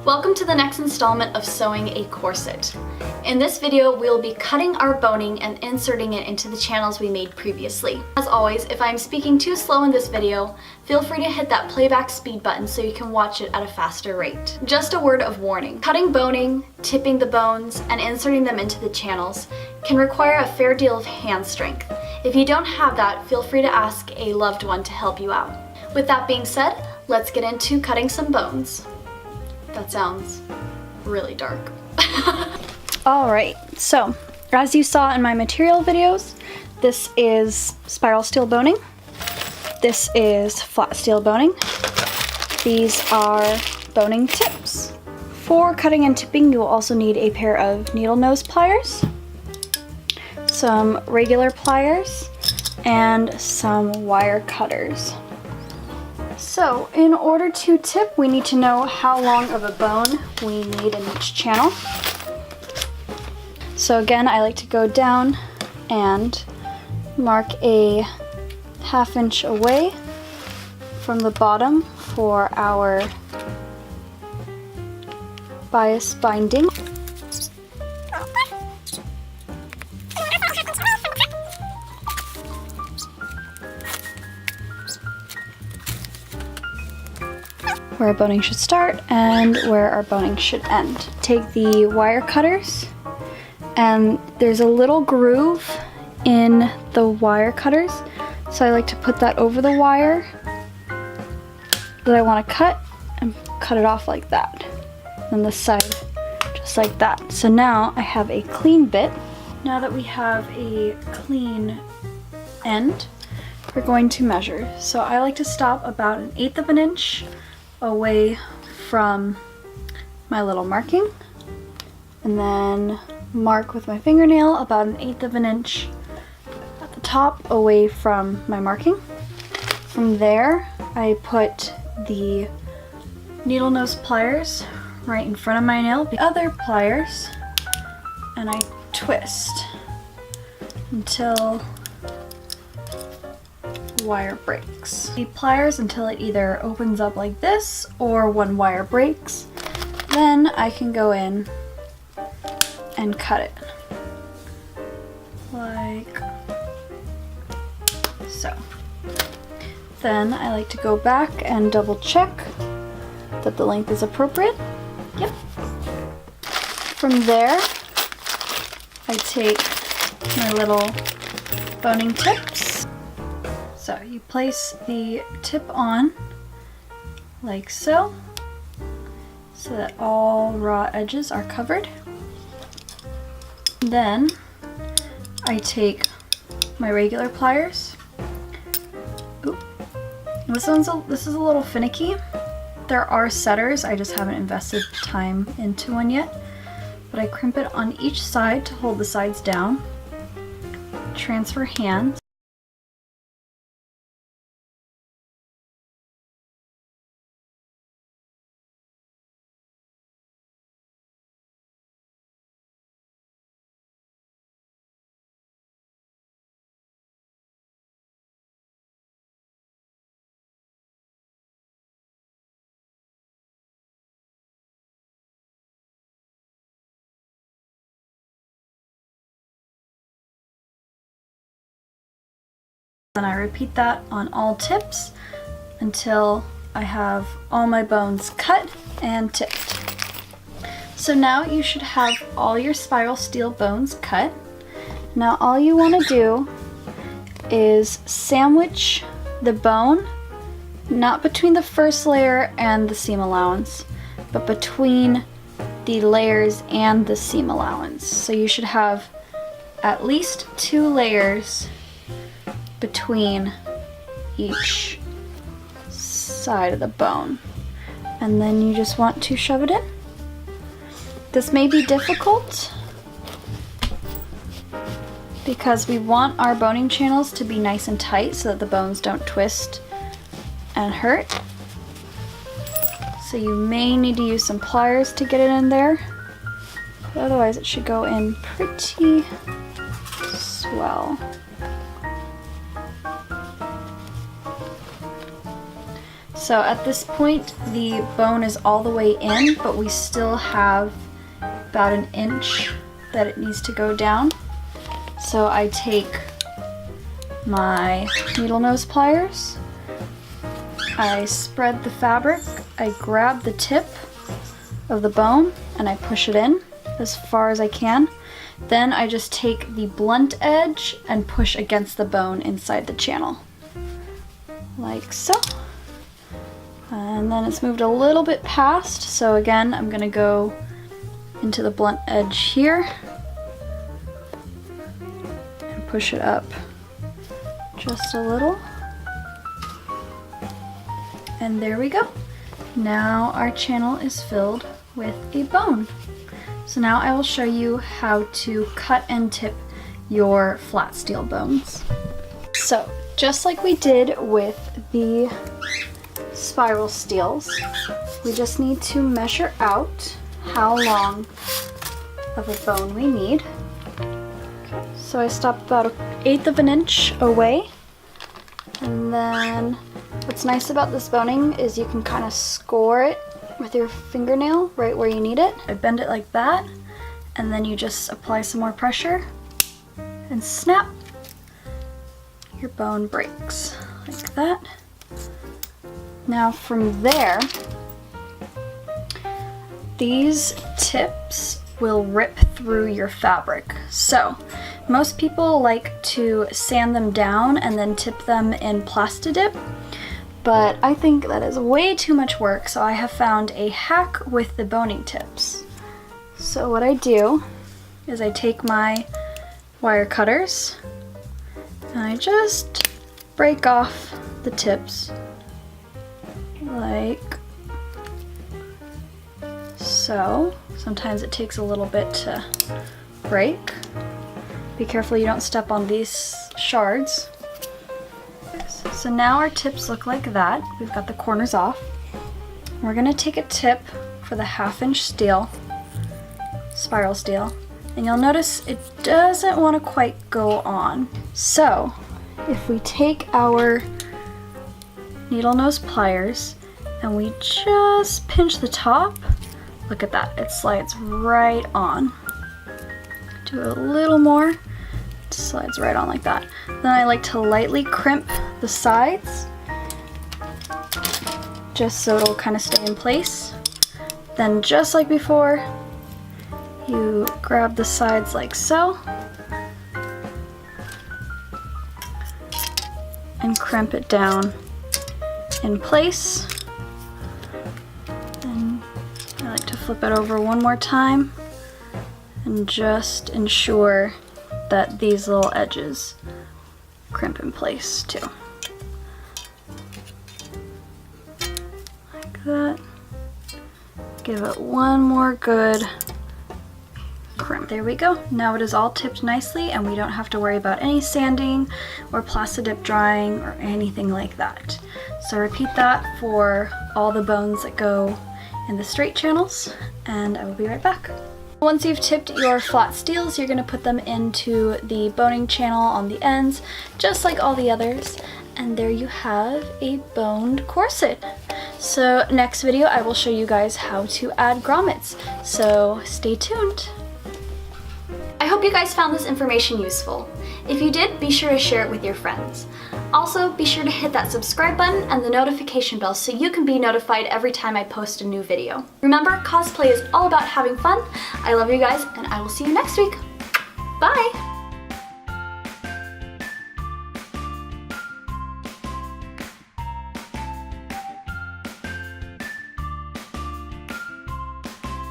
Welcome to the next installment of sewing a corset. In this video, we'll be cutting our boning and inserting it into the channels we made previously. As always, if I'm speaking too slow in this video, feel free to hit that playback speed button so you can watch it at a faster rate. Just a word of warning, cutting boning, tipping the bones, and inserting them into the channels can require a fair deal of hand strength. If you don't have that, feel free to ask a loved one to help you out. With that being said, let's get into cutting some bones. That sounds really dark. Alright, so as you saw in my material videos, this is spiral steel boning. This is flat steel boning. These are boning tips. For cutting and tipping, you will also need a pair of needle nose pliers, some regular pliers, and some wire cutters. So, in order to tip, we need to know how long of a bone we need in each channel. So again, I like to go down and mark a 1/2 inch away from the bottom for our bias binding. Where our boning should start and where our boning should end. Take the wire cutters, and there's a little groove in the wire cutters, so I like to put that over the wire that I want to cut and cut it off like that. And the side just like that. So now I have a clean bit. Now that we have a clean end, we're going to measure. So I like to stop about 1/8 of an inch away from my little marking, and then mark with my fingernail about 1/8 of an inch at the top away from my marking. From there, I put the needle nose pliers right in front of my nail, the other pliers, and I twist until wire breaks. The pliers until it either opens up like this or one wire breaks. Then I can go in and cut it like so. Then I like to go back and double check that the length is appropriate. Yep. From there, I take my little boning tips. So you place the tip on like so that all raw edges are covered. Then I take my regular pliers. Oop. This is a little finicky. There are setters, I just haven't invested time into one yet. But I crimp it on each side to hold the sides down. Transfer hands. Then I repeat that on all tips until I have all my bones cut and tipped. So now you should have all your spiral steel bones cut. Now all you want to do is sandwich the bone, not between the first layer and the seam allowance, but between the layers and the seam allowance. So you should have at least 2 layers between each side of the bone, and then you just want to shove it in. This may be difficult because we want our boning channels to be nice and tight so that the bones don't twist and hurt. So you may need to use some pliers to get it in there, but otherwise it should go in pretty swell. So at this point, the bone is all the way in, but we still have about an inch that it needs to go down. So I take my needle nose pliers, I spread the fabric, I grab the tip of the bone and I push it in as far as I can. Then I just take the blunt edge and push against the bone inside the channel, like so. And then it's moved a little bit past, so again, I'm gonna go into the blunt edge here and push it up just a little. And there we go. Now our channel is filled with a bone. So now I will show you how to cut and tip your flat steel bones. So just like we did with the spiral steels, we just need to measure out how long of a bone we need. So I stopped about 1/8 of an inch away, and then what's nice about this boning is you can kind of score it with your fingernail right where you need it. I bend it like that, and then you just apply some more pressure and snap, your bone breaks like that. Now from there, these tips will rip through your fabric. So most people like to sand them down and then tip them in Plastidip, but I think that is way too much work, so I have found a hack with the boning tips. So what I do is I take my wire cutters and I just break off the tips like so. Sometimes it takes a little bit to break. Be careful you don't step on these shards. So now our tips look like that. We've got the corners off. We're gonna take a tip for the 1/2" steel, spiral steel, and you'll notice it doesn't want to quite go on. So if we take our needle nose pliers and we just pinch the top, look at that, it slides right on. Do a little more, it slides right on like that. Then I like to lightly crimp the sides just so it'll kind of stay in place. Then just like before, you grab the sides like so and crimp it down in place. And I like to flip it over one more time and just ensure that these little edges crimp in place too. Like that. Give it one more good crimp. There we go. Now it is all tipped nicely and we don't have to worry about any sanding or Plastidip drying or anything like that. So repeat that for all the bones that go in the straight channels, and I will be right back. Once you've tipped your flat steels, you're going to put them into the boning channel on the ends, just like all the others, and there you have a boned corset. So next video I will show you guys how to add grommets, so stay tuned. I hope you guys found this information useful. If you did, be sure to share it with your friends. Also, be sure to hit that subscribe button and the notification bell so you can be notified every time I post a new video. Remember, cosplay is all about having fun. I love you guys, and I will see you next week. Bye!